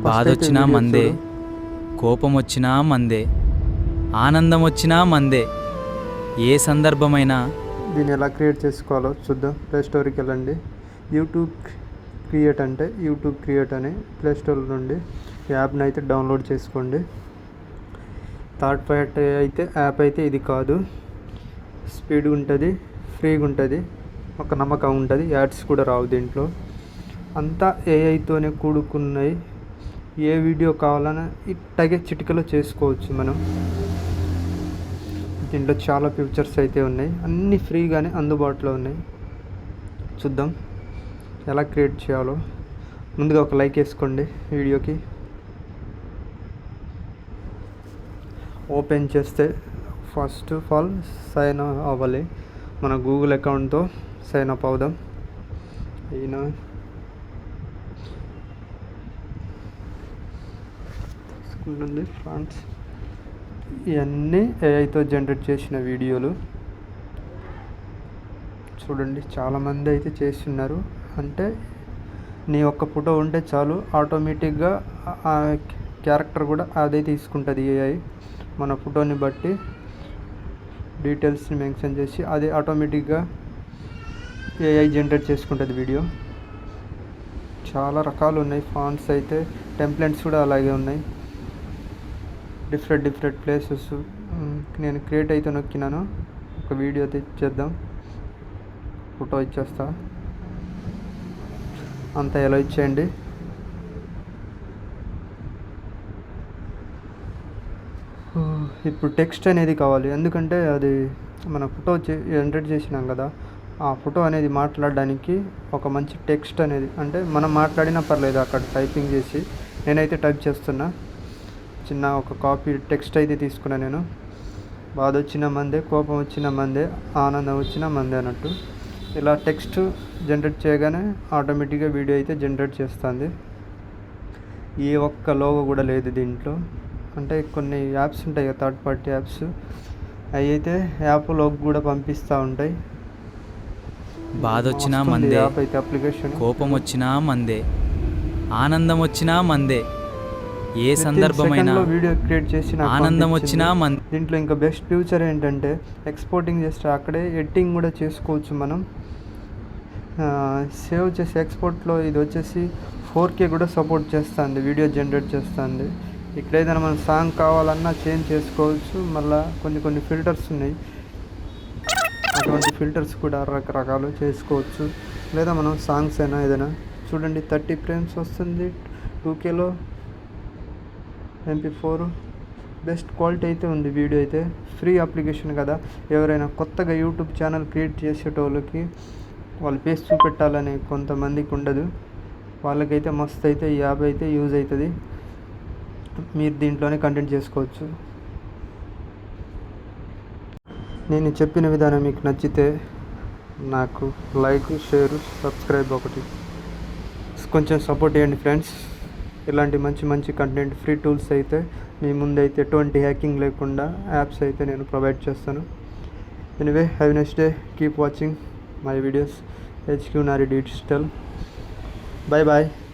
బాధొచ్చినా మందే, కోపం వచ్చినా మందే, ఆనందం వచ్చినా మందే. ఏ సందర్భమైనా దీన్ని ఎలా క్రియేట్ చేసుకోవాలో చూద్దాం. ప్లే స్టోర్కి వెళ్ళండి. యూట్యూబ్ క్రియేట్ అంటే యూట్యూబ్ క్రియేట్ అని ప్లే స్టోర్ నుండి యాప్ని అయితే డౌన్లోడ్ చేసుకోండి. థర్డ్ పార్టీ అయితే యాప్ అయితే ఇది కాదు. స్పీడ్ ఉంటుంది, ఫ్రీగా ఉంటుంది, ఒక నమ్మకం ఉంటుంది. యాడ్స్ కూడా రావు దీంట్లో. అంతా ఏఐతోనే కూడుకున్నాయి. ఏ వీడియో కావాలన్నా ఇట్టగే చిటికలో చేసుకోవచ్చు మనం. దీంట్లో చాలా ఫీచర్స్ అయితే ఉన్నాయి, అన్నీ ఫ్రీగానే అందుబాటులో ఉన్నాయి. చూద్దాం ఎలా క్రియేట్ చేయాలో. ముందుగా ఒక లైక్ వేసుకోండి వీడియోకి. ఓపెన్ చేస్తే ఫస్ట్ ఆఫ్ ఆల్ సైన్ అవ్వాలి. మన గూగుల్ అకౌంట్తో సైన్ అప్ అవుదాం. అయినా తీసుకుంటుంది ఫ్రెండ్స్. ఇవన్నీ ఏఐతో జనరేట్ చేసిన వీడియోలు చూడండి. చాలామంది అయితే చేస్తున్నారు. అంటే నీ ఒక్క ఫోటో ఉంటే చాలు, ఆటోమేటిక్గా ఆ క్యారెక్టర్ కూడా అదే తీసుకుంటుంది. ఏఐ మన ఫోటోని బట్టి డీటెయిల్స్ని మెన్షన్ చేసి అది ఆటోమేటిక్గా ఏఐ జనరేట్ చేసుకుంటుంది వీడియో. చాలా రకాలు ఉన్నాయి. ఫాంట్స్ అయితే టెంప్లెట్స్ కూడా అలాగే ఉన్నాయి. Different places. నేను క్రియేట్ అయితే నొక్కినాను. ఒక వీడియో తెచ్చేద్దాం. ఫోటో ఇచ్చేస్తా. అంతా ఎలా ఇచ్చేయండి. ఇప్పుడు టెక్స్ట్ అనేది కావాలి. ఎందుకంటే అది మన ఫోటో జనరేట్ చేసినాం కదా, ఆ ఫోటో అనేది మాట్లాడడానికి ఒక మంచి టెక్స్ట్ అనేది, అంటే మనం మాట్లాడినా పర్లేదు అక్కడ టైపింగ్ చేసి. నేనైతే టైప్ చేస్తున్నా. చిన్న ఒక కాపీ టెక్స్ట్ అయితే తీసుకున్నా నేను. బాధ వచ్చిన మందే, కోపం వచ్చిన మందే, ఆనందం వచ్చిన మందే అన్నట్టు. ఇలా టెక్స్ట్ జనరేట్ చేయగానే ఆటోమేటిక్గా వీడియో అయితే జనరేట్ చేస్తుంది. ఏ ఒక్క లోగో కూడా లేదు దీంట్లో. అంటే కొన్ని యాప్స్ ఉంటాయి కదా, థర్డ్ పార్టీ యాప్స్, అవి అయితే యాప్ లోగో కూడా పంపిస్తూ ఉంటాయి. బాధ వచ్చినా మందే, యాప్ అయితే అప్లికేషన్. కోపం వచ్చినా మందే, ఆనందం వచ్చినా మందే. ఏ సందర్భమైనా వీడియో క్రియేట్ చేసి ఆనందం వచ్చినా మందే. దీంట్లో ఇంకా బెస్ట్ ఫ్యూచర్ ఏంటంటే ఎక్స్పోర్టింగ్ చేస్తే అక్కడే ఎడిటింగ్ కూడా చేసుకోవచ్చు మనం. సేవ్ చేసి ఎక్స్పోర్ట్లో ఇది వచ్చేసి 4K కూడా సపోర్ట్ చేస్తుంది, వీడియో జనరేట్ చేస్తుంది. ఇక్కడ ఏదైనా మనం సాంగ్ కావాలన్నా చేంజ్ చేసుకోవచ్చు. మళ్ళీ కొన్ని ఫిల్టర్స్ ఉన్నాయి, అటువంటి ఫిల్టర్స్ కూడా రకరకాలు చేసుకోవచ్చు. లేదా మనం సాంగ్స్ అయినా ఏదైనా చూడండి, 30 ఫ్రేమ్స్ వస్తుంది 2Kలో, MP4. బెస్ట్ క్వాలిటీ అయితే ఉంది వీడియో అయితే. ఫ్రీ అప్లికేషన్ కదా. ఎవరైనా కొత్తగా యూట్యూబ్ ఛానల్ క్రియేట్ చేసేటోళ్ళకి వాళ్ళ ఫేస్ చూపెట్టాలని కొంతమందికి ఉండదు. వాళ్ళకైతే మస్తు అయితే ఈ యాప్ అయితే యూజ్ అవుతుంది. మీరు దీంట్లోనే కంటెంట్ చేసుకోవచ్చు. నేను చెప్పిన విధానం మీకు నచ్చితే నాకు లైక్, షేర్, సబ్స్క్రైబ్ ఒకటి కొంచెం సపోర్ట్ చేయండి ఫ్రెండ్స్. ఇలాంటి మంచి కంటెంట్, ఫ్రీ టూల్స్ అయితే మీ ముందైతే ఎటువంటి హ్యాకింగ్ లేకుండా యాప్స్ అయితే నేను ప్రొవైడ్ చేస్తాను. Anyway, have a nice day. Keep watching my videos. HQ Nari Digital. Bye bye.